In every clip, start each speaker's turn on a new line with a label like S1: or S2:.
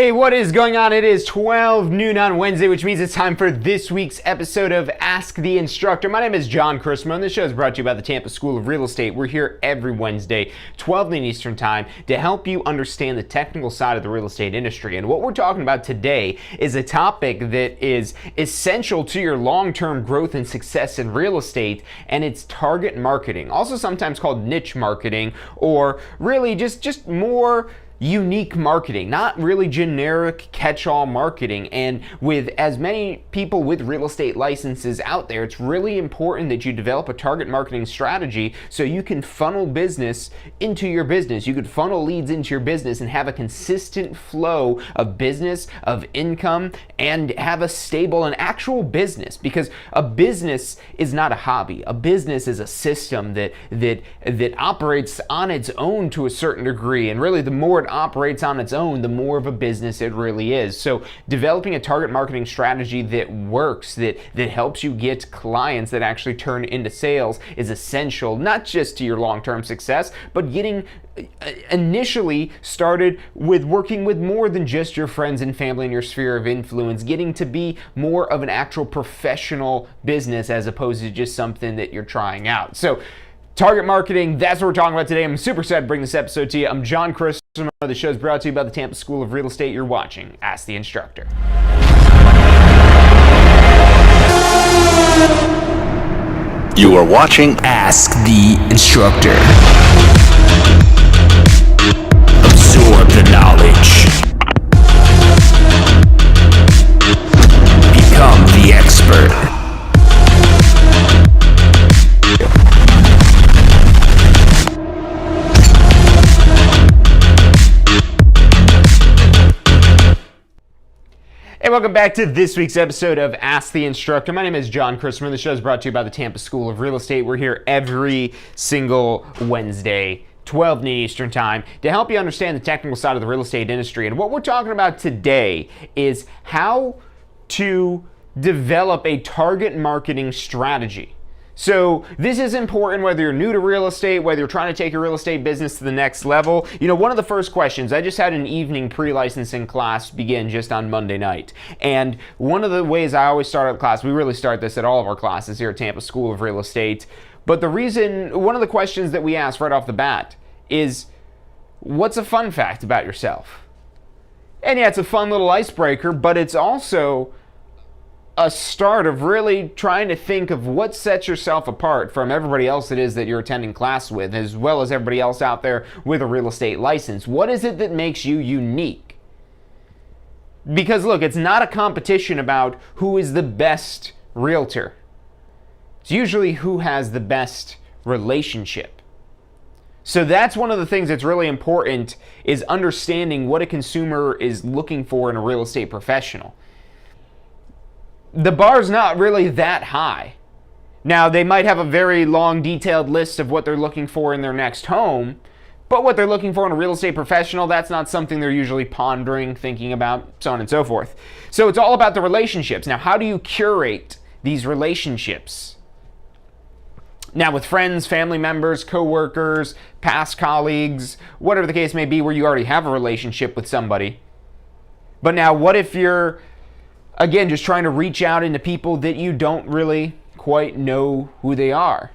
S1: Hey, what is going on? It is 12 noon on Wednesday, which means it's time for this week's episode of Ask the Instructor. My name is John Christmo, and this show is brought to you by the Tampa School of Real Estate. We're here every Wednesday, 12 noon Eastern Time, to help you understand the technical side of the real estate industry. And what we're talking about today is a topic that is essential to your long-term growth and success in real estate, and it's target marketing, also sometimes called niche marketing, or really just more unique marketing, not really generic catch-all marketing. And with as many people with real estate licenses out there, it's really important that you develop a target marketing strategy so you can funnel business into your business. You could funnel leads into your business and have a consistent flow of business, of income, and have a stable and actual business, because a business is not a hobby. A business is a system that operates on its own to a certain degree, and really the more it operates on its own, the more of a business it really is. So developing a target marketing strategy that works, that helps you get clients that actually turn into sales, is essential, not just to your long-term success, but getting initially started with working with more than just your friends and family in your sphere of influence, getting to be more of an actual professional business as opposed to just something that you're trying out. So target marketing, that's what we're talking about today. I'm super excited to bring this episode to you. I'm John Christmo. The show is brought to you by the Tampa School of Real Estate. You're watching Ask the Instructor.
S2: You are watching Ask the Instructor. Absorb the knowledge. Become the expert.
S1: Hey, welcome back to this week's episode of Ask the Instructor. My name is John Christmo. The show is brought to you by the Tampa School of Real Estate. We're here every single Wednesday, 12 noon Eastern Time, to help you understand the technical side of the real estate industry. And what we're talking about today is how to develop a target marketing strategy. So this is important whether you're new to real estate, whether you're trying to take your real estate business to the next level. You know, one of the first questions, I just had an evening pre-licensing class begin just on Monday night. And one of the ways I always start out class, we really start this at all of our classes here at Tampa School of Real Estate. But one of the questions that we ask right off the bat is, what's a fun fact about yourself? And yeah, it's a fun little icebreaker, but it's also a start of really trying to think of what sets yourself apart from everybody else it is that you're attending class with, as well as everybody else out there with a real estate license. What is it that makes you unique? Because look, it's not a competition about who is the best realtor. It's usually who has the best relationship. So that's one of the things that's really important, is understanding what a consumer is looking for in a real estate professional. The bar's not really that high. Now, they might have a very long, detailed list of what they're looking for in their next home, but what they're looking for in a real estate professional, that's not something they're usually pondering, thinking about, so on and so forth. So it's all about the relationships. Now, how do you curate these relationships? Now, with friends, family members, coworkers, past colleagues, whatever the case may be, where you already have a relationship with somebody. But now, what if you're, again, just trying to reach out into people that you don't really quite know who they are,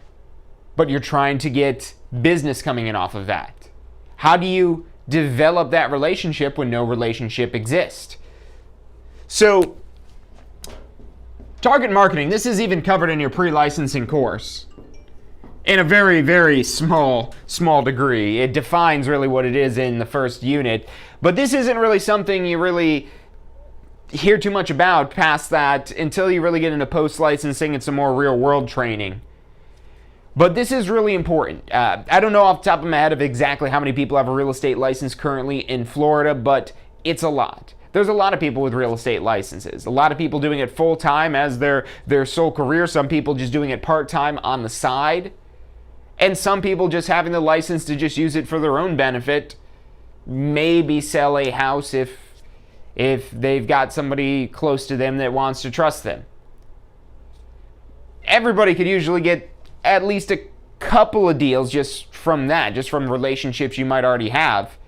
S1: but you're trying to get business coming in off of that? How do you develop that relationship when no relationship exists? So, target marketing, this is even covered in your pre-licensing course in a very, very small degree. It defines really what it is in the first unit, but this isn't really something you really hear too much about past that until you really get into post-licensing and some more real-world training. But this is really important. I don't know off the top of my head of exactly how many people have a real estate license currently in Florida, but it's a lot. There's a lot of people with real estate licenses. A lot of people doing it full-time as their sole career. Some people just doing it part-time on the side. And some people just having the license to just use it for their own benefit. Maybe sell a house if they've got somebody close to them that wants to trust them. Everybody could usually get at least a couple of deals just from that, just from relationships you might already have,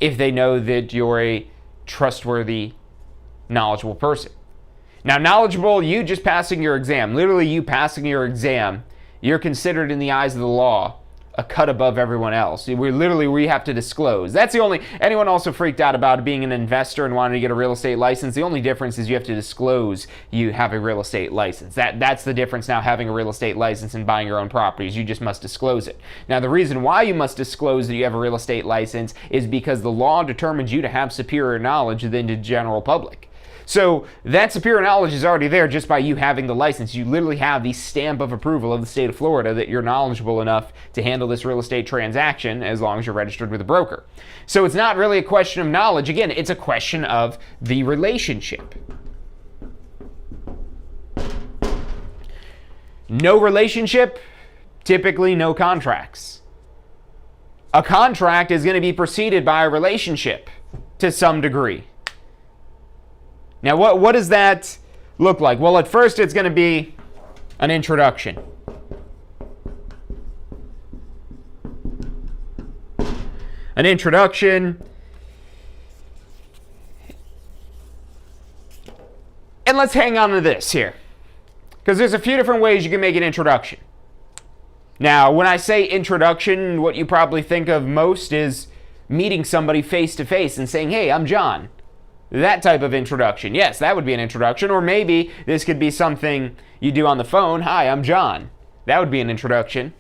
S1: if they know that you're a trustworthy, knowledgeable person. Now, knowledgeable, you just passing your exam, literally you passing your exam, you're considered in the eyes of the law a cut above everyone else. We have to disclose. That's the only, anyone also freaked out about being an investor and wanting to get a real estate license. The only difference is you have to disclose you have a real estate license. That's the difference now, having a real estate license and buying your own properties. You just must disclose it. Now, the reason why you must disclose that you have a real estate license is because the law determines you to have superior knowledge than the general public. So that superior knowledge is already there just by you having the license. You literally have the stamp of approval of the state of Florida that you're knowledgeable enough to handle this real estate transaction as long as you're registered with a broker. So it's not really a question of knowledge. Again, it's a question of the relationship. No relationship, typically no contracts. A contract is going to be preceded by a relationship to some degree. Now, what does that look like? Well, at first, it's going to be an introduction. An introduction. And let's hang on to this here, because there's a few different ways you can make an introduction. Now, when I say introduction, what you probably think of most is meeting somebody face to face and saying, "Hey, I'm John." That type of introduction. Yes, that would be an introduction. Or maybe this could be something you do on the phone. "Hi, I'm John." That would be an introduction.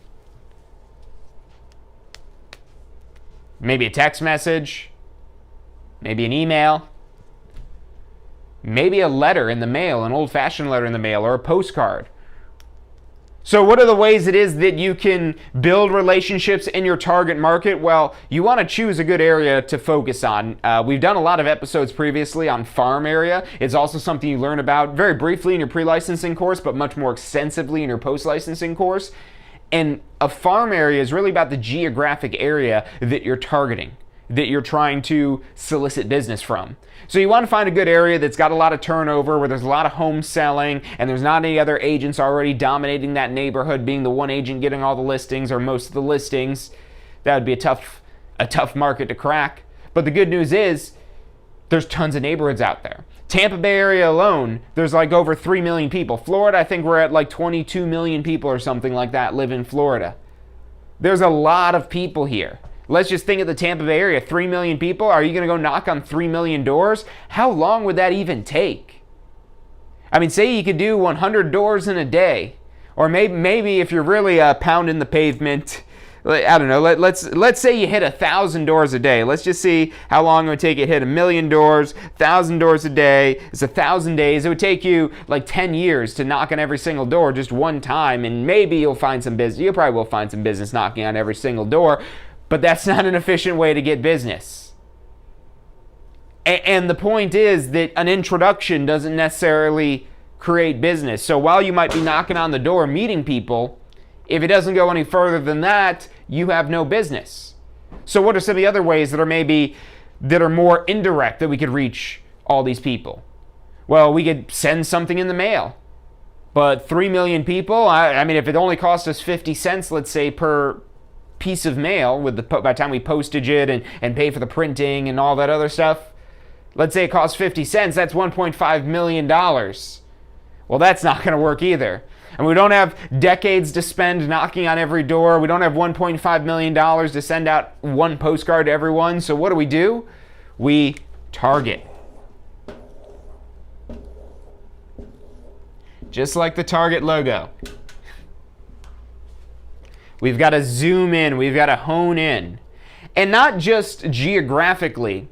S1: Maybe a text message. Maybe an email. Maybe a letter in the mail, an old-fashioned letter in the mail, or a postcard. So what are the ways it is that you can build relationships in your target market? Well, you want to choose a good area to focus on. We've done a lot of episodes previously on farm area. It's also something you learn about very briefly in your pre-licensing course, but much more extensively in your post-licensing course. And a farm area is really about the geographic area that you're targeting, that you're trying to solicit business from. So you want to find a good area that's got a lot of turnover, where there's a lot of home selling, and there's not any other agents already dominating that neighborhood, being the one agent getting all the listings or most of the listings. That would be a tough market to crack. But the good news is there's tons of neighborhoods out there. Tampa Bay area alone, there's like over 3 million people. Florida, I think we're at like 22 million people or something like that live in Florida. There's a lot of people here. Let's just think of the Tampa Bay area, 3 million people. Are you going to go knock on 3 million doors? How long would that even take? I mean, say you could do 100 doors in a day. Or maybe if you're really pounding the pavement, I don't know, let's say you hit 1,000 doors a day. Let's just see how long it would take you to hit 1,000,000 doors, 1,000 doors a day. It's 1,000 days. It would take you like 10 years to knock on every single door just one time, and maybe you'll find some business. You probably will find some business knocking on every single door. But that's not an efficient way to get business. And the point is that an introduction doesn't necessarily create business. So while you might be knocking on the door, meeting people, if it doesn't go any further than that, you have no business. So what are some of the other ways that are more indirect that we could reach all these people? Well, we could send something in the mail. But 3 million people, I mean, if it only cost us 50 cents, let's say, per piece of mail, by the time we postage it and pay for the printing and all that other stuff, let's say it costs 50 cents, that's $1.5 million. Well, that's not going to work either. And we don't have decades to spend knocking on every door. We don't have $1.5 million to send out one postcard to everyone. So what do? We target. Just like the Target logo. We've got to zoom in, we've got to hone in. And not just geographically,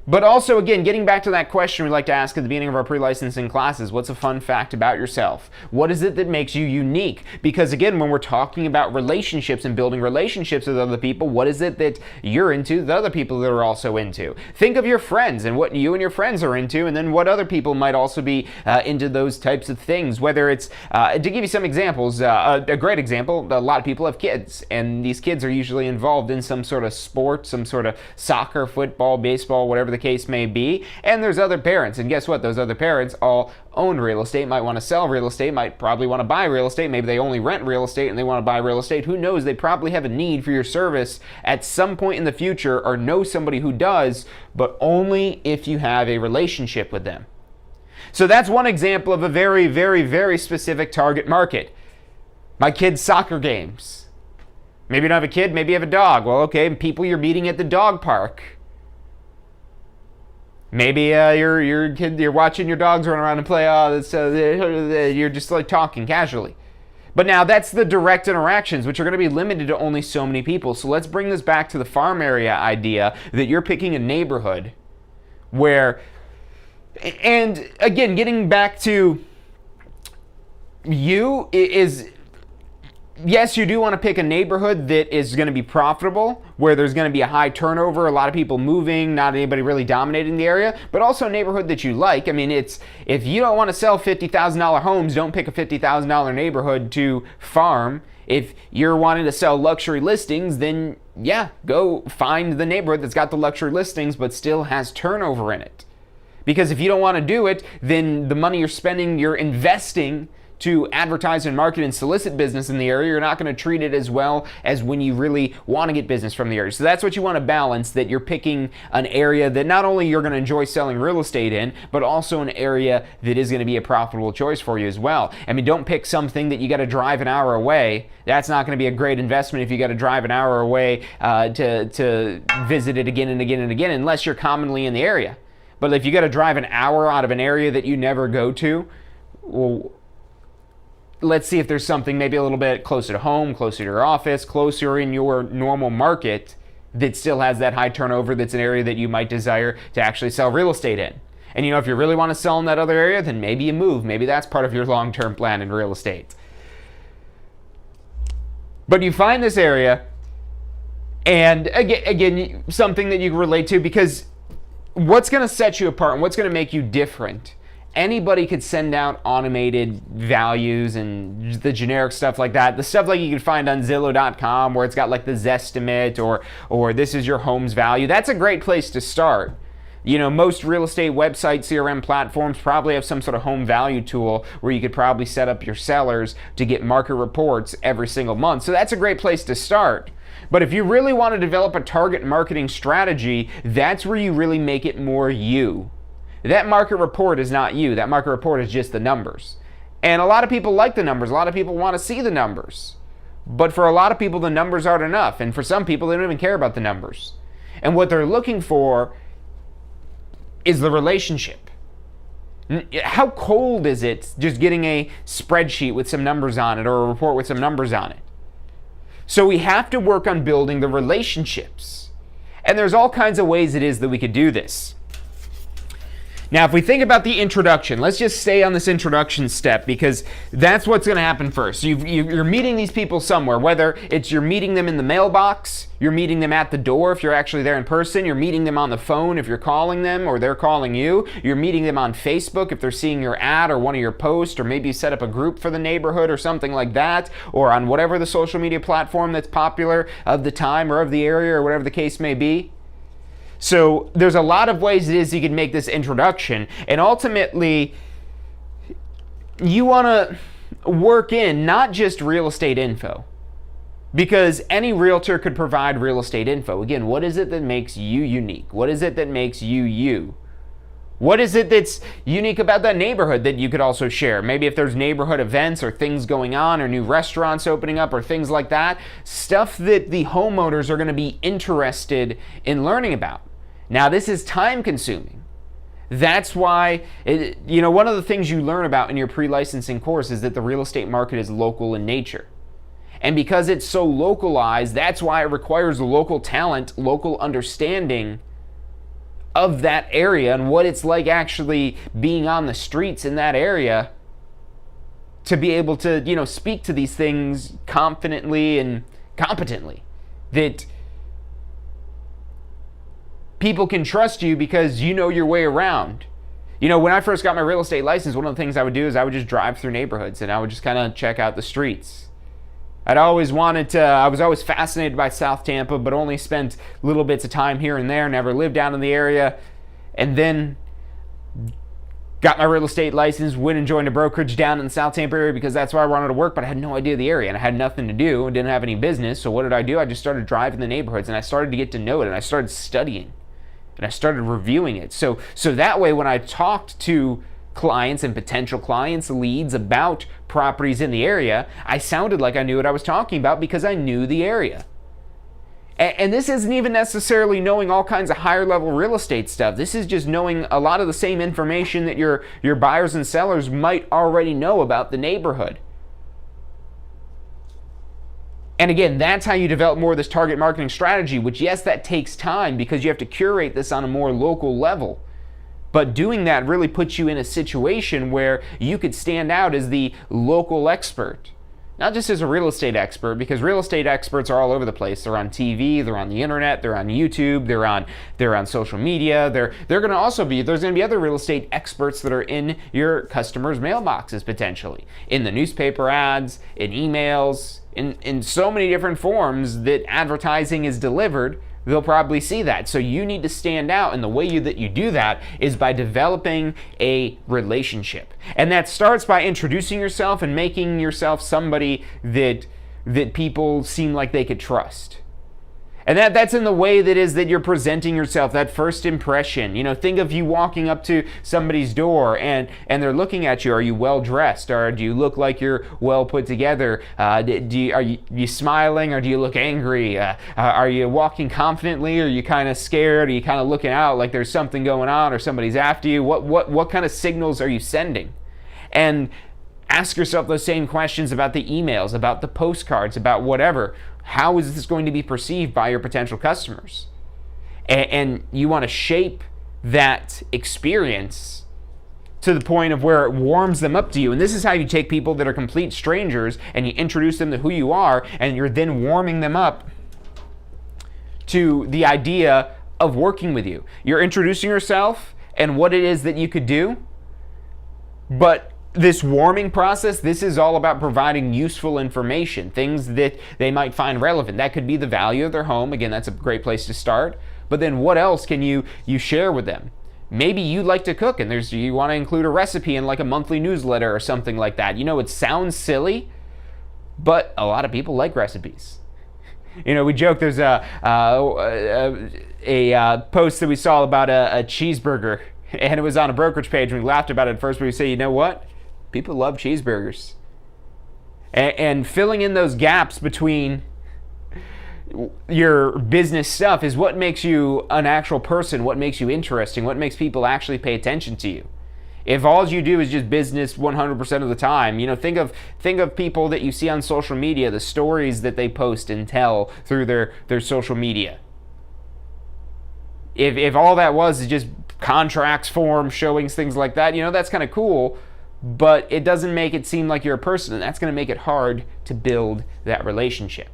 S1: but also, again, getting back to that question we like to ask at the beginning of our pre-licensing classes, what's a fun fact about yourself? What is it that makes you unique? Because again, when we're talking about relationships and building relationships with other people, what is it that you're into that other people that are also into? Think of your friends and what you and your friends are into, and then what other people might also be into those types of things. Whether it's, to give you some examples, a great example, a lot of people have kids, and these kids are usually involved in some sort of sport, some sort of soccer, football, baseball, whatever the the case may be. And there's other parents, and guess what? Those other parents all own real estate, might want to sell real estate, might probably want to buy real estate. Maybe they only rent real estate and they want to buy real estate. Who knows? They probably have a need for your service at some point in the future, or know somebody who does, but only if you have a relationship with them. So that's one example of a very, very, very specific target market. My kids' soccer games. Maybe you don't have a kid, maybe you have a dog. Well, okay, people you're meeting at the dog park. Maybe your kid, you're watching your dogs run around and play. You're just like talking casually. But now that's the direct interactions, which are going to be limited to only so many people. So let's bring this back to the farm area idea that you're picking a neighborhood where, and again, getting back to you is, yes, you do want to pick a neighborhood that is going to be profitable, where there's going to be a high turnover, a lot of people moving, not anybody really dominating the area, but also a neighborhood that you like. I mean, it's, if you don't want to sell $50,000 homes, don't pick a $50,000 neighborhood to farm. If you're wanting to sell luxury listings, then yeah, go find the neighborhood that's got the luxury listings but still has turnover in it. Because if you don't want to do it, then the money you're spending, you're investing to advertise and market and solicit business in the area, you're not going to treat it as well as when you really want to get business from the area. So that's what you want to balance, that you're picking an area that not only you're going to enjoy selling real estate in, but also an area that is going to be a profitable choice for you as well. I mean, don't pick something that you got to drive an hour away. That's not going to be a great investment if you got to drive an hour away to visit it again and again and again, unless you're commonly in the area. But if you got to drive an hour out of an area that you never go to, well, let's see if there's something maybe a little bit closer to home, closer to your office, closer in your normal market that still has that high turnover, that's an area that you might desire to actually sell real estate in. And you know, if you really want to sell in that other area, then maybe you move. Maybe that's part of your long-term plan in real estate. But you find this area, and again, something that you can relate to, because what's going to set you apart and what's going to make you different? Anybody could send out automated values and the generic stuff like that. The stuff like you can find on Zillow.com, where it's got like the Zestimate or this is your home's value. That's a great place to start. You know, most real estate website CRM platforms probably have some sort of home value tool where you could probably set up your sellers to get market reports every single month. So that's a great place to start. But if you really want to develop a target marketing strategy, that's where you really make it more you. That market report is not you. That market report is just the numbers. And a lot of people like the numbers. A lot of people want to see the numbers. But for a lot of people, the numbers aren't enough. And for some people, they don't even care about the numbers. And what they're looking for is the relationship. How cold is it just getting a spreadsheet with some numbers on it, or a report with some numbers on it? So we have to work on building the relationships. And there's all kinds of ways it is that we could do this. Now, if we think about the introduction, let's just stay on this introduction step, because that's what's going to happen first. So you're meeting these people somewhere, whether it's you're meeting them in the mailbox, you're meeting them at the door if you're actually there in person, you're meeting them on the phone if you're calling them or they're calling you, you're meeting them on Facebook if they're seeing your ad or one of your posts, or maybe you set up a group for the neighborhood or something like that, or on whatever the social media platform that's popular of the time or of the area or whatever the case may be. So there's a lot of ways it is you can make this introduction, and ultimately you want to work in not just real estate info, because any realtor could provide real estate info. Again, what is it that makes you unique? What is it that makes you you? What is it that's unique about that neighborhood that you could also share? Maybe if there's neighborhood events or things going on or new restaurants opening up or things like that, stuff that the homeowners are going to be interested in learning about. Now, this is time consuming. That's why, one of the things you learn about in your pre-licensing course is that the real estate market is local in nature. And because it's so localized, that's why it requires local talent, local understanding of that area and what it's like actually being on the streets in that area to be able to, speak to these things confidently and competently. That people can trust you because you know your way around. When I first got my real estate license, one of the things I would do is I would just drive through neighborhoods and I would just kind of check out the streets. I was always fascinated by South Tampa, but only spent little bits of time here and there, never lived down in the area. and then got my real estate license, went and joined a brokerage down in the South Tampa area because that's where I wanted to work, but I had no idea the area and I had nothing to do and didn't have any business. So what did I do? I just started driving the neighborhoods and I started to get to know it and I started studying and I started reviewing it. So that way when I talked to clients and potential clients, leads about properties in the area, I sounded like I knew what I was talking about because I knew the area. And this isn't even necessarily knowing all kinds of higher level real estate stuff. This is just knowing a lot of the same information that your buyers and sellers might already know about the neighborhood. And again, that's how you develop more of this target marketing strategy, which yes, that takes time because you have to curate this on a more local level. But doing that really puts you in a situation where you could stand out as the local expert. Not just as a real estate expert, because real estate experts are all over the place. They're on TV, they're on the internet, they're on YouTube, they're on social media. They're going to also be, there's going to be other real estate experts that are in your customers' mailboxes potentially, in the newspaper ads, in emails, in so many different forms that advertising is delivered. They'll probably see that. So you need to stand out, and the way that you do that is by developing a relationship. And that starts by introducing yourself and making yourself somebody that people seem like they could trust. And that's in the way that you're presenting yourself, that first impression. You know, think of you walking up to somebody's door and they're looking at you. Are you well dressed, or do you look like you're well put together? Are you smiling, or do you look angry? Are you walking confidently, or are you kind of scared? Are you kind of looking out like there's something going on, or somebody's after you? What kind of signals are you sending? And ask yourself those same questions about the emails, about the postcards, about whatever. How is this going to be perceived by your potential customers? And you want to shape that experience to the point of where it warms them up to you. And this is how you take people that are complete strangers and you introduce them to who you are, and you're then warming them up to the idea of working with you. You're introducing yourself and what it is that you could do, but this warming process, this is all about providing useful information, things that they might find relevant. That could be the value of their home. Again, that's a great place to start. But then what else can you share with them? Maybe you like to cook and you want to include a recipe in like a monthly newsletter or something like that. You know, it sounds silly, but a lot of people like recipes. You know, we joke there's a post that we saw about a cheeseburger, and it was on a brokerage page, and we laughed about it at first, but we say, you know what? People love cheeseburgers. And filling in those gaps between your business stuff is what makes you an actual person, what makes you interesting, what makes people actually pay attention to you. If all you do is just business 100% of the time, you know, think of people that you see on social media, the stories that they post and tell through their social media. If all that was is just contracts, forms, showings, things like that, you know, that's kind of cool. But it doesn't make it seem like you're a person, and that's going to make it hard to build that relationship.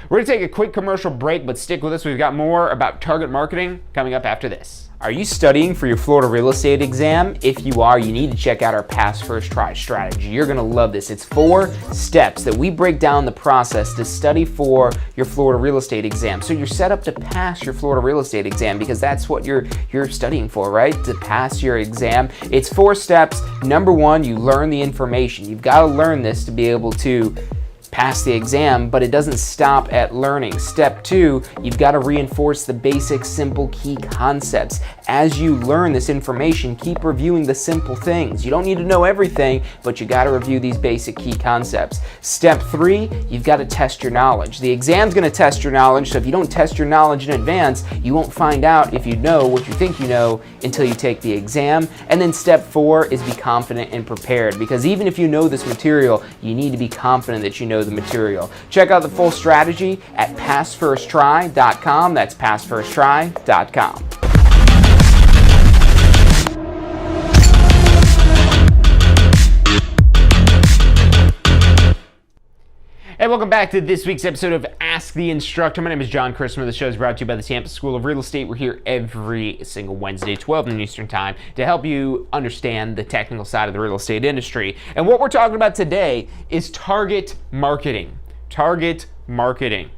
S1: We're going to take a quick commercial break, but stick with us. We've got more about target marketing coming up after this. Are you studying for your Florida real estate exam? If you are, you need to check out our Pass First Try strategy. You're going to love this. It's 4 steps that we break down the process to study for your Florida real estate exam. So you're set up to pass your Florida real estate exam because that's what you're studying for, right? To pass your exam. It's 4 steps. Number 1, you learn the information. You've got to learn this to be able to pass the exam, but it doesn't stop at learning. Step 2, you've got to reinforce the basic, simple, key concepts. As you learn this information, keep reviewing the simple things. You don't need to know everything, but you got to review these basic key concepts. Step 3, you've got to test your knowledge. The exam's going to test your knowledge, so if you don't test your knowledge in advance, you won't find out if you know what you think you know until you take the exam. And then step 4 is be confident and prepared, because even if you know this material, you need to be confident that you know the material. Check out the full strategy at passfirsttry.com. That's passfirsttry.com. Hey, welcome back to this week's episode of Ask the Instructor. My name is John Christopher. The show is brought to you by the Tampa School of Real Estate. We're here every single Wednesday, 12 noon Eastern Time, to help you understand the technical side of the real estate industry. And what we're talking about today is target marketing. Target marketing.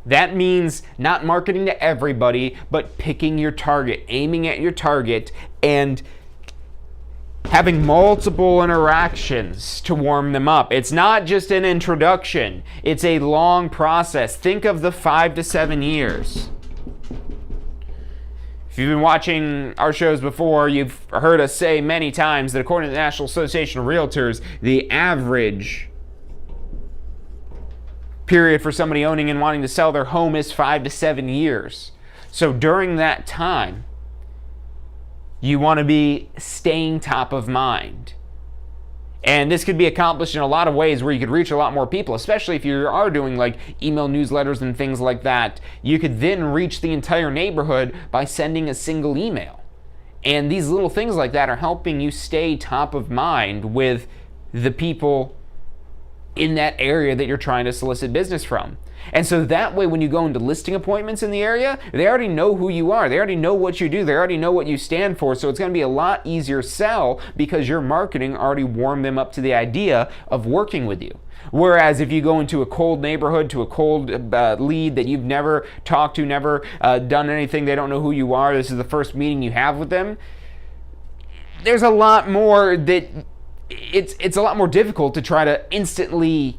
S1: That means not marketing to everybody, but picking your target, aiming at your target, and having multiple interactions to warm them up. It's not just an introduction, it's a long process. Think of the 5 to 7 years. If you've been watching our shows before, you've heard us say many times that according to the National Association of Realtors, the average period for somebody owning and wanting to sell their home is 5 to 7 years. So during that time, you want to be staying top of mind. And this could be accomplished in a lot of ways where you could reach a lot more people, especially if you are doing like email newsletters and things like that. You could then reach the entire neighborhood by sending a single email. And these little things like that are helping you stay top of mind with the people in that area that you're trying to solicit business from. And so that way, when you go into listing appointments in the area, they already know who you are. They already know what you do. They already know what you stand for. So it's going to be a lot easier sell because your marketing already warmed them up to the idea of working with you. Whereas if you go into a cold neighborhood, to a cold lead that you've never talked to, never done anything, they don't know who you are, this is the first meeting you have with them, there's a lot more that it's a lot more difficult to try to instantly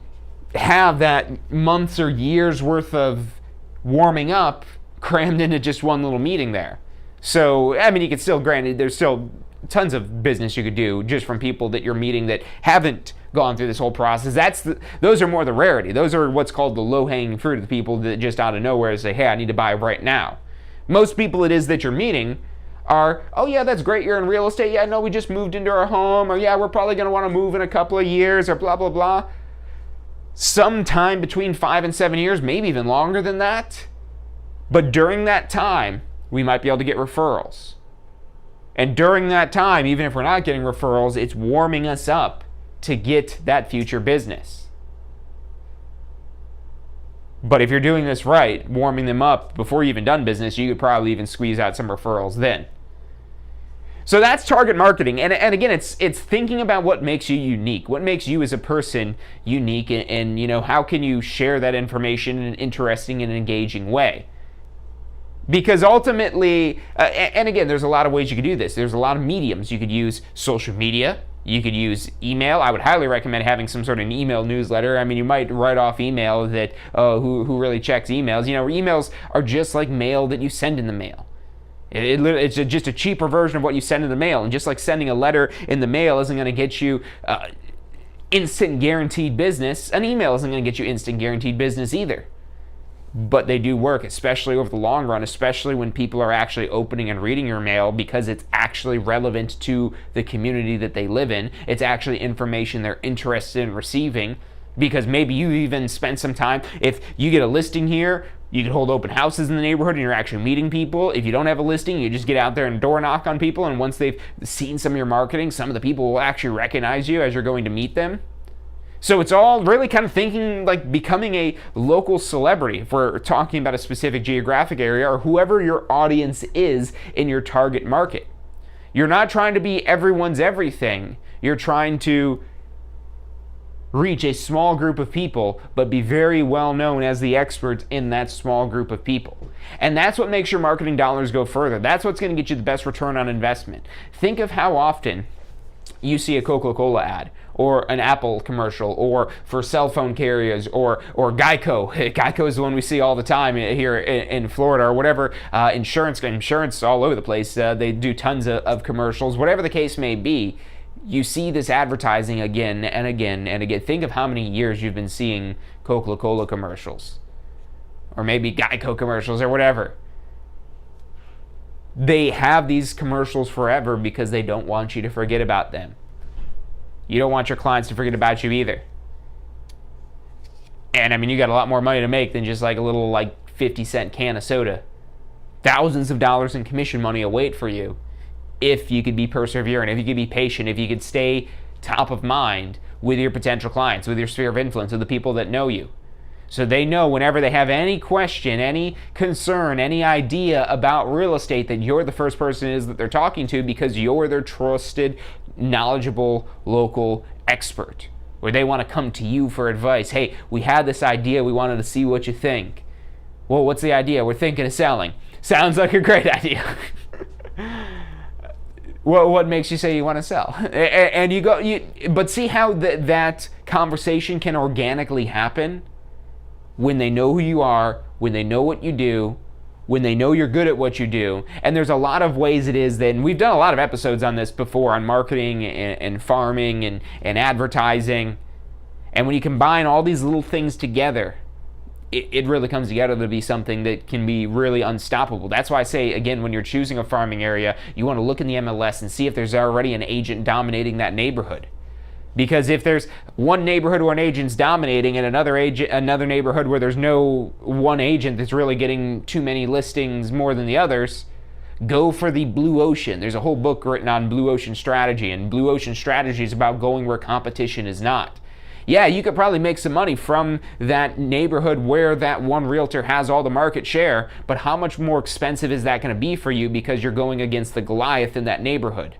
S1: have that months or years worth of warming up crammed into just one little meeting there. So, I mean, you could still, granted, there's still tons of business you could do just from people that you're meeting that haven't gone through this whole process. Those are more the rarity. Those are what's called the low-hanging fruit of the people that just out of nowhere say, hey, I need to buy right now. Most people it is that you're meeting are, oh yeah, that's great, you're in real estate. Yeah, no, we just moved into our home. Or yeah, we're probably going to want to move in a couple of years or blah, blah, blah. Sometime between 5 and 7 years, maybe even longer than that. But during that time, we might be able to get referrals. And during that time, even if we're not getting referrals, it's warming us up to get that future business. But if you're doing this right, warming them up before you even done business, you could probably even squeeze out some referrals then. So that's target marketing. And again, it's thinking about what makes you unique. What makes you as a person unique, and you know, how can you share that information in an interesting and engaging way? Because ultimately, and again, there's a lot of ways you could do this. There's a lot of mediums. You could use social media. You could use email. I would highly recommend having some sort of an email newsletter. I mean, you might write off email that, who really checks emails? You know, emails are just like mail that you send in the mail. It's just a cheaper version of what you send in the mail. And just like sending a letter in the mail isn't going to get you instant guaranteed business, an email isn't going to get you instant guaranteed business either. But they do work, especially over the long run, especially when people are actually opening and reading your mail because it's actually relevant to the community that they live in. It's actually information they're interested in receiving, because maybe you even spent some time. If you get a listing here, you can hold open houses in the neighborhood and you're actually meeting people. If you don't have a listing, you just get out there and door knock on people, and once they've seen some of your marketing, some of the people will actually recognize you as you're going to meet them. So it's all really kind of thinking like becoming a local celebrity if we're talking about a specific geographic area, or whoever your audience is in your target market. You're not trying to be everyone's everything. You're trying to reach a small group of people, but be very well known as the experts in that small group of people. And that's what makes your marketing dollars go further. That's what's going to get you the best return on investment. Think of how often you see a Coca-Cola ad, or an Apple commercial, or for cell phone carriers, or Geico. Geico is the one we see all the time here in Florida, or whatever. Insurance all over the place. They do tons of commercials. Whatever the case may be, you see this advertising again and again and again. Think of how many years you've been seeing Coca-Cola commercials, or maybe Geico commercials, or whatever. They have these commercials forever because they don't want you to forget about them. You don't want your clients to forget about you either. And I mean, you got a lot more money to make than just like a little 50-cent can of soda. Thousands of dollars in commission money await for you if you could be perseverant, if you could be patient, if you could stay top of mind with your potential clients, with your sphere of influence, with the people that know you. So they know whenever they have any question, any concern, any idea about real estate, that you're the first person it is that they're talking to, because you're their trusted, knowledgeable local expert, where they want to come to you for advice. Hey, we had this idea, we wanted to see what you think. Well, what's the idea? We're thinking of selling. Sounds like a great idea. Well, what makes you say you want to sell? And you go, but see how that conversation can organically happen when they know who you are, when they know what you do, when they know you're good at what you do. And there's a lot of ways it is that, and we've done a lot of episodes on this before, on marketing and farming and advertising. And when you combine all these little things together, it really comes together to be something that can be really unstoppable. That's why I say, again, when you're choosing a farming area, you want to look in the MLS and see if there's already an agent dominating that neighborhood. Because if there's one neighborhood where an agent's dominating and another neighborhood where there's no one agent that's really getting too many listings more than the others, go for the blue ocean. There's a whole book written on blue ocean strategy, and blue ocean strategy is about going where competition is not. Yeah, you could probably make some money from that neighborhood where that one realtor has all the market share, but how much more expensive is that going to be for you because you're going against the Goliath in that neighborhood?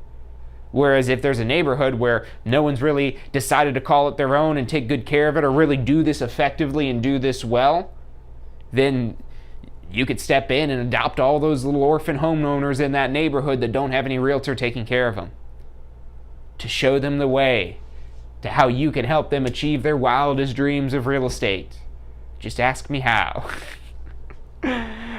S1: Whereas if there's a neighborhood where no one's really decided to call it their own and take good care of it or really do this effectively and do this well, then you could step in and adopt all those little orphan homeowners in that neighborhood that don't have any realtor taking care of them, to show them the way to how you can help them achieve their wildest dreams of real estate. Just ask me how.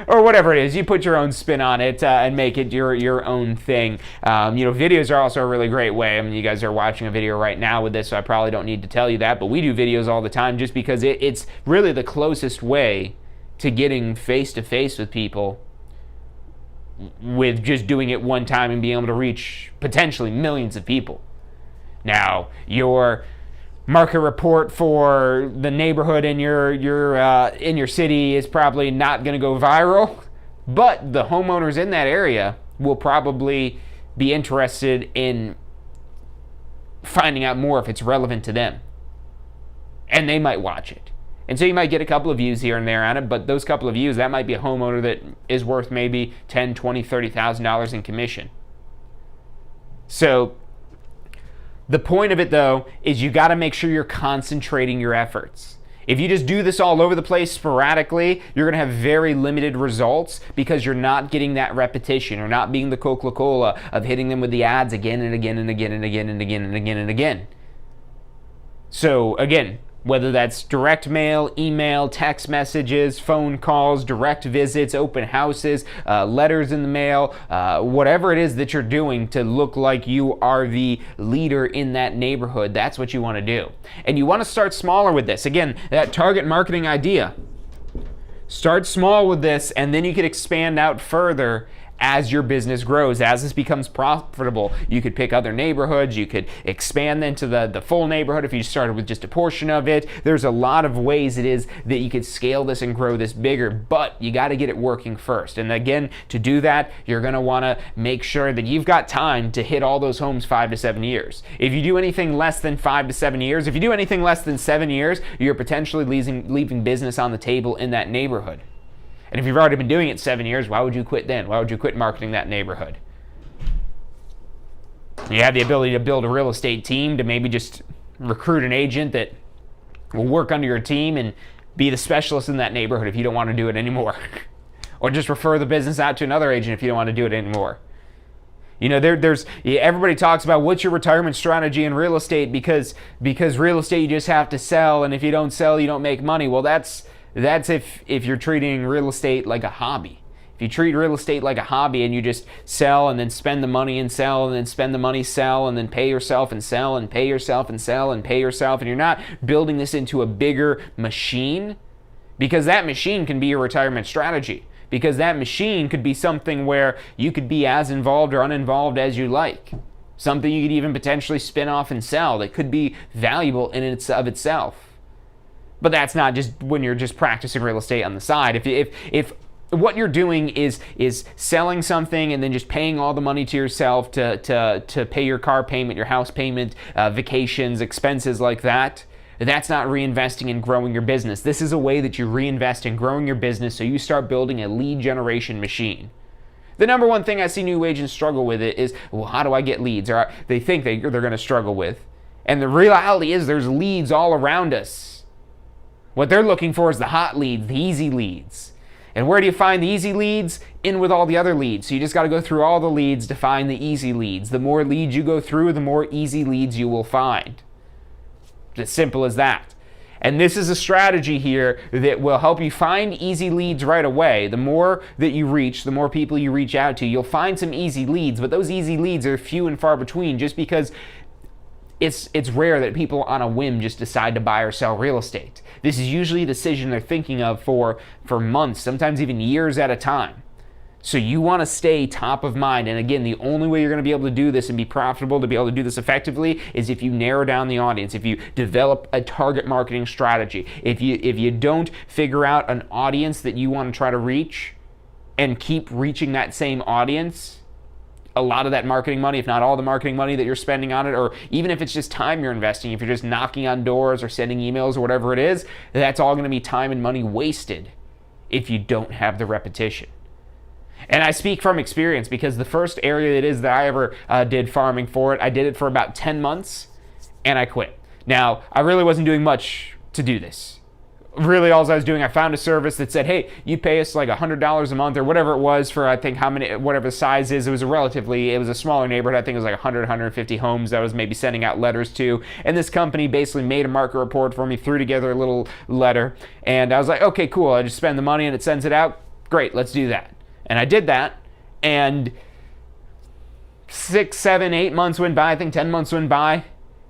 S1: Or whatever it is, you put your own spin on it and make it your own thing. Videos are also a really great way. I mean, you guys are watching a video right now with this, so I probably don't need to tell you that, but we do videos all the time just because it's really the closest way to getting face-to-face with people, with just doing it one time and being able to reach potentially millions of people. Now, your market report for the neighborhood in your city is probably not going to go viral, but the homeowners in that area will probably be interested in finding out more if it's relevant to them, and they might watch it. And so you might get a couple of views here and there on it, but those couple of views, that might be a homeowner that is worth maybe $10,000, $20,000, $30,000 in commission. So the point of it, though, is you got to make sure you're concentrating your efforts. If you just do this all over the place sporadically, you're going to have very limited results because you're not getting that repetition, or not being the Coca-Cola of hitting them with the ads again and again and again and again and again and again and again. So again, whether that's direct mail, email, text messages, phone calls, direct visits, open houses, letters in the mail, whatever it is that you're doing to look like you are the leader in that neighborhood, that's what you want to do. And you want to start smaller with this. Again, that target marketing idea. Start small with this, and then you can expand out further as your business grows, as this becomes profitable. You could pick other neighborhoods, you could expand into the full neighborhood if you started with just a portion of it. There's a lot of ways it is that you could scale this and grow this bigger, but you got to get it working first. And again, to do that, you're going to want to make sure that you've got time to hit all those homes 5 to 7 years. If you do anything less than 5 to 7 years, if you do anything less than 7 years, you're potentially leaving business on the table in that neighborhood. And if you've already been doing it 7 years, why would you quit then? Why would you quit marketing that neighborhood? You have the ability to build a real estate team, to maybe just recruit an agent that will work under your team and be the specialist in that neighborhood if you don't want to do it anymore. Or just refer the business out to another agent if you don't want to do it anymore. Everybody talks about what's your retirement strategy in real estate, because real estate you just have to sell, and if you don't sell, you don't make money. Well, that's if you're treating real estate like a hobby. If you treat real estate like a hobby and you just sell and then spend the money and sell and then spend the money, sell, and then pay yourself and sell and pay yourself and sell and pay yourself, and you're not building this into a bigger machine, because that machine can be your retirement strategy. Because that machine could be something where you could be as involved or uninvolved as you like. Something you could even potentially spin off and sell that could be valuable in and of itself. But that's not just when you're just practicing real estate on the side. If what you're doing is selling something and then just paying all the money to yourself to pay your car payment, your house payment, vacations, expenses like that, that's not reinvesting and growing your business. This is a way that you reinvest in growing your business, so you start building a lead generation machine. The number one thing I see new agents struggle with is, well, how do I get leads? Or they think they're going to struggle with. And the reality is there's leads all around us. What they're looking for is the hot leads, the easy leads. And where do you find the easy leads? In with all the other leads. So you just got to go through all the leads to find the easy leads. The more leads you go through, the more easy leads you will find. It's as simple as that. And this is a strategy here that will help you find easy leads right away. The more that you reach, the more people you reach out to, you'll find some easy leads, but those easy leads are few and far between just because it's rare that people on a whim just decide to buy or sell real estate. This is usually a decision they're thinking of for months, sometimes even years at a time. So you want to stay top of mind. And again, the only way you're going to be able to do this and be profitable, to be able to do this effectively, is if you narrow down the audience, if you develop a target marketing strategy, if you don't figure out an audience that you want to try to reach and keep reaching that same audience, a lot of that marketing money, if not all the marketing money that you're spending on it, or even if it's just time you're investing, if you're just knocking on doors or sending emails or whatever it is, that's all going to be time and money wasted if you don't have the repetition. And I speak from experience because the first area it is that I ever did farming for it, I did it for about 10 months and I quit. Now, I really wasn't doing much to do this. Really, all I was doing, I found a service that said, hey, you pay us like $100 a month or whatever it was for, I think, whatever the size is. It was a smaller neighborhood. I think it was like 100, 150 homes that I was maybe sending out letters to. And this company basically made a market report for me, threw together a little letter. And I was like, okay, cool. I just spend the money and it sends it out. Great, let's do that. And I did that. And 6, 7, 8 months went by. I think 10 months went by.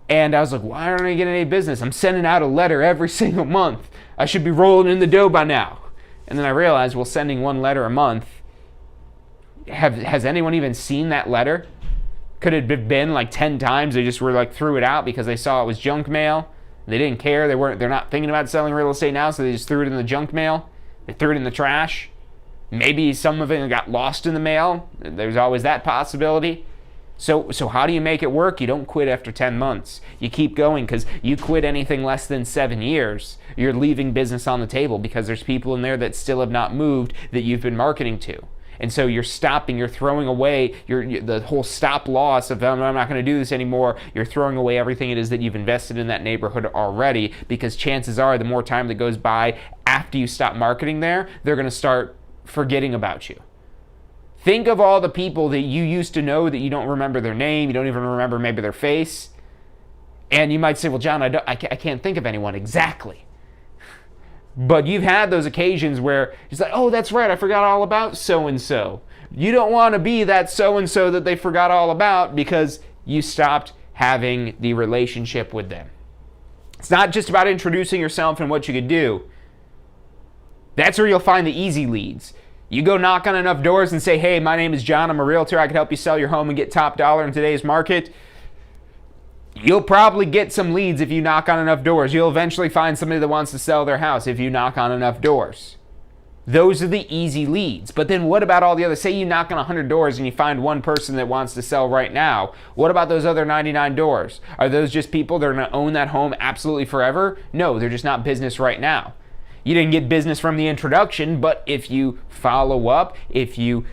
S1: And I was like, why aren't I getting any business? I'm sending out a letter every single month. I should be rolling in the dough by now. And then I realized, well, sending one letter a month, has anyone even seen that letter? Could it have been like 10 times they just were like threw it out because they saw it was junk mail? They didn't care. They're not thinking about selling real estate now, so they just threw it in the junk mail. They threw it in the trash. Maybe some of it got lost in the mail. There's always that possibility. So how do you make it work? You don't quit after 10 months. You keep going, because you quit anything less than 7 years, you're leaving business on the table because there's people in there that still have not moved that you've been marketing to. And so you're stopping, you're throwing away the whole stop loss of, I'm not going to do this anymore. You're throwing away everything it is that you've invested in that neighborhood already, because chances are the more time that goes by after you stop marketing there, they're going to start forgetting about you. Think of all the people that you used to know that you don't remember their name, you don't even remember maybe their face. And you might say, well, John, I can't think of anyone exactly. But you've had those occasions where it's like, oh, that's right, I forgot all about so-and-so. You don't want to be that so-and-so that they forgot all about because you stopped having the relationship with them. It's not just about introducing yourself and what you could do. That's where you'll find the easy leads. You go knock on enough doors and say, hey, my name is John, I'm a realtor, I can help you sell your home and get top dollar in today's market. You'll probably get some leads if you knock on enough doors. You'll eventually find somebody that wants to sell their house if you knock on enough doors. Those are the easy leads. But then what about all the others? Say you knock on 100 doors and you find one person that wants to sell right now. What about those other 99 doors? Are those just people that are going to own that home absolutely forever? No, they're just not business right now. You didn't get business from the introduction, but if you follow up, if you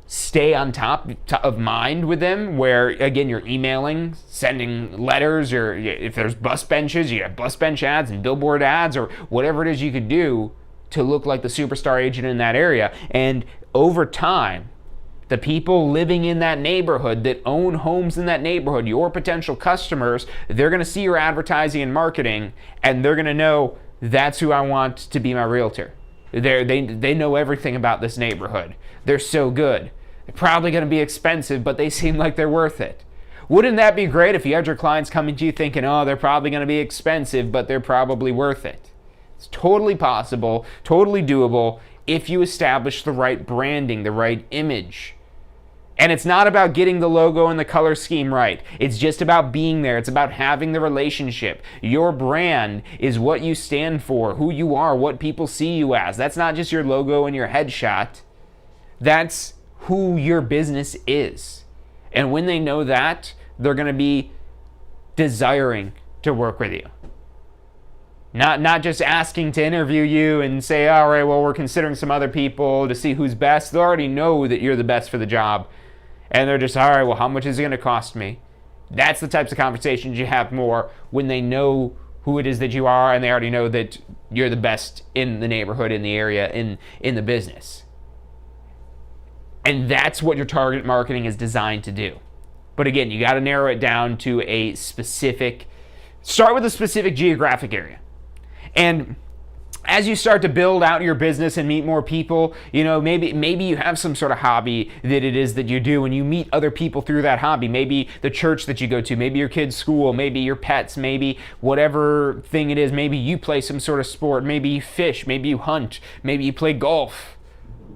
S1: stay on top of mind with them, where, again, you're emailing, sending letters, or if there's bus benches, you have bus bench ads and billboard ads, or whatever it is you could do to look like the superstar agent in that area. And over time, the people living in that neighborhood that own homes in that neighborhood, your potential customers, they're going to see your advertising and marketing, and they're going to know, that's who I want to be my realtor. They know everything about this neighborhood. They're so good. They're probably going to be expensive, but they seem like they're worth it. Wouldn't that be great if you had your clients coming to you thinking, oh, they're probably going to be expensive, but they're probably worth it? It's totally possible, totally doable, if you establish the right branding, the right image. And it's not about getting the logo and the color scheme right. It's just about being there. It's about having the relationship. Your brand is what you stand for, who you are, what people see you as. That's not just your logo and your headshot. That's who your business is. And when they know that, they're going to be desiring to work with you. Not just asking to interview you and say, all right, well, we're considering some other people to see who's best. They already know that you're the best for the job. And they're just, all right, well, how much is it going to cost me? That's the types of conversations you have more when they know who it is that you are, and they already know that you're the best in the neighborhood, in the area, in the business. And that's what your target marketing is designed to do. But again, you got to narrow it down to start with a specific geographic area. And as you start to build out your business and meet more people, maybe you have some sort of hobby that it is that you do, and you meet other people through that hobby. Maybe the church that you go to, maybe your kid's school, maybe your pets, maybe whatever thing it is. Maybe you play some sort of sport, maybe you fish, maybe you hunt, maybe you play golf,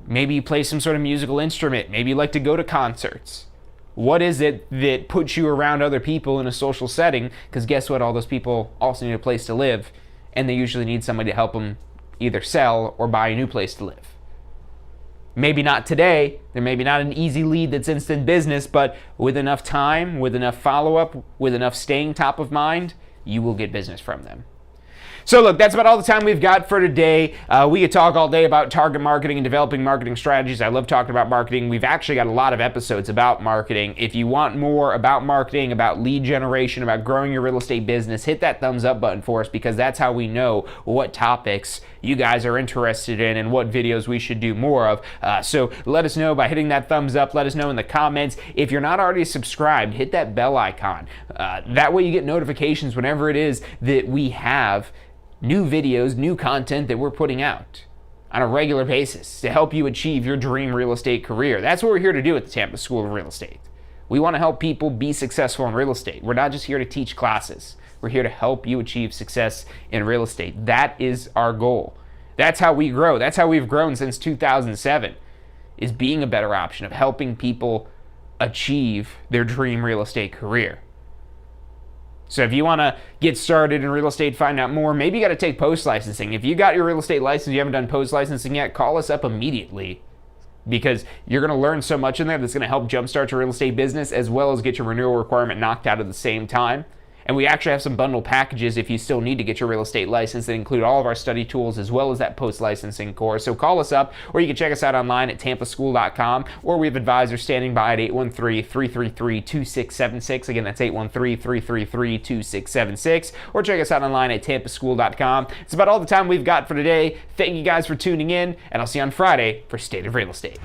S1: maybe you play some sort of musical instrument, maybe you like to go to concerts. What is it that puts you around other people in a social setting? Because guess what? All those people also need a place to live, and they usually need somebody to help them either sell or buy a new place to live. Maybe not today. There may be not an easy lead that's instant business, but with enough time, with enough follow-up, with enough staying top of mind, you will get business from them. So look, that's about all the time we've got for today. We could talk all day about target marketing and developing marketing strategies. I love talking about marketing. We've actually got a lot of episodes about marketing. If you want more about marketing, about lead generation, about growing your real estate business, hit that thumbs up button for us, because that's how we know what topics you guys are interested in and what videos we should do more of. So let us know by hitting that thumbs up. Let us know in the comments. If you're not already subscribed, hit that bell icon. That way you get notifications whenever it is that we have new videos, new content that we're putting out on a regular basis to help you achieve your dream real estate career. That's what we're here to do at the Tampa School of Real Estate. We want to help people be successful in real estate. We're not just here to teach classes. We're here to help you achieve success in real estate. That is our goal. That's how we grow. That's how we've grown since 2007, is being a better option of helping people achieve their dream real estate career. So if you want to get started in real estate, find out more, maybe you got to take post licensing. If you got your real estate license, you haven't done post licensing yet, call us up immediately, because you're going to learn so much in there that's going to help jumpstart your real estate business, as well as get your renewal requirement knocked out at the same time. And we actually have some bundle packages if you still need to get your real estate license that include all of our study tools as well as that post-licensing course. So call us up, or you can check us out online at tampaschool.com, or we have advisors standing by at 813-333-2676. Again, that's 813-333-2676. Or check us out online at tampaschool.com. It's about all the time we've got for today. Thank you guys for tuning in, and I'll see you on Friday for State of Real Estate.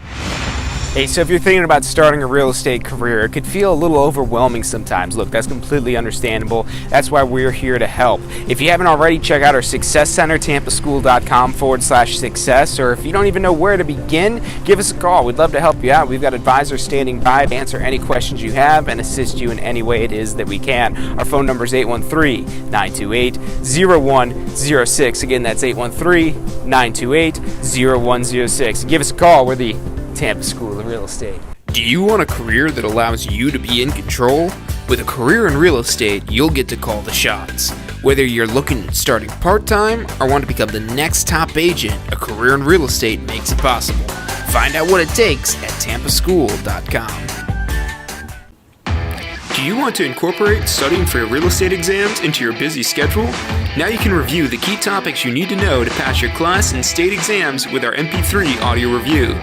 S1: Hey, so if you're thinking about starting a real estate career, it could feel a little overwhelming sometimes. Look, that's completely understandable. That's why we're here to help. If you haven't already, check out our Success Center, tampaschool.com/success. Or if you don't even know where to begin, give us a call. We'd love to help you out. We've got advisors standing by to answer any questions you have and assist you in any way it is that we can. Our phone number is 813-928-0106. Again, that's 813-928-0106. Give us a call. We're the Tampa School of Real Estate.
S3: Do you want a career that allows you to be in control? With a career in real estate, you'll get to call the shots. Whether you're looking at starting part-time or want to become the next top agent, a career in real estate makes it possible. Find out what it takes at tampaschool.com. Do you want to incorporate studying for your real estate exams into your busy schedule? Now you can review the key topics you need to know to pass your class and state exams with our MP3 audio review.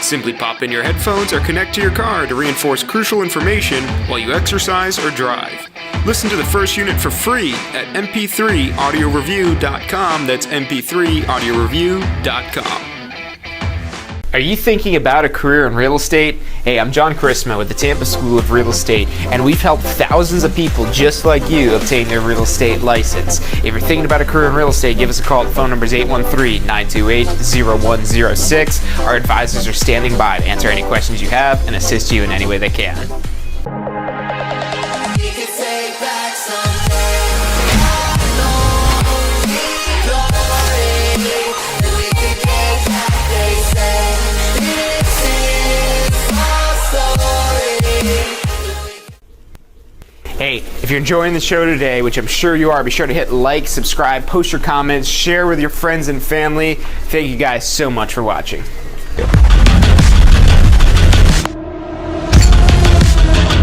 S3: Simply pop in your headphones or connect to your car to reinforce crucial information while you exercise or drive. Listen to the first unit for free at mp3audioreview.com. That's mp3audioreview.com.
S1: Are you thinking about a career in real estate? Hey, I'm John Chrisma with the Tampa School of Real Estate, and we've helped thousands of people just like you obtain their real estate license. If you're thinking about a career in real estate, give us a call. The phone number is 813-928-0106. Our advisors are standing by to answer any questions you have and assist you in any way they can. Hey, if you're enjoying the show today, which I'm sure you are, be sure to hit like, subscribe, post your comments, share with your friends and family. Thank you guys so much for watching.